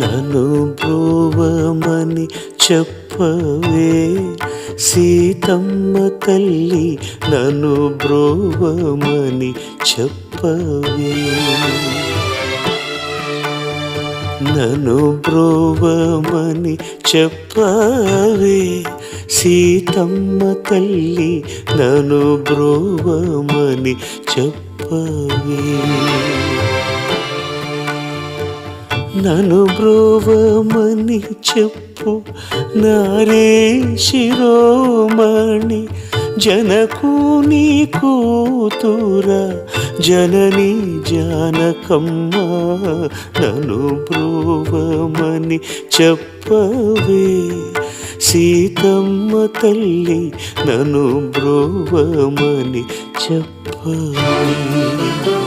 నన్ను బ్రోవమని చెప్పవే సీతమ్మ తల్లి, నన్ను బ్రోవమని చెప్పవే. నన్ను బ్రోవమని చెప్పవే సీతమ్మ తల్లి, నన్ను బ్రోవమని చెప్పవే. నన్ను బ్రోవమని చెప్పు నారే శిరోమణి, జనకుని కూతురా జనని జానకమ్మ. నన్ను బ్రోవమని చెప్పవే సీతమ్మ తల్లి, నన్ను బ్రోవమని చెప్పవే.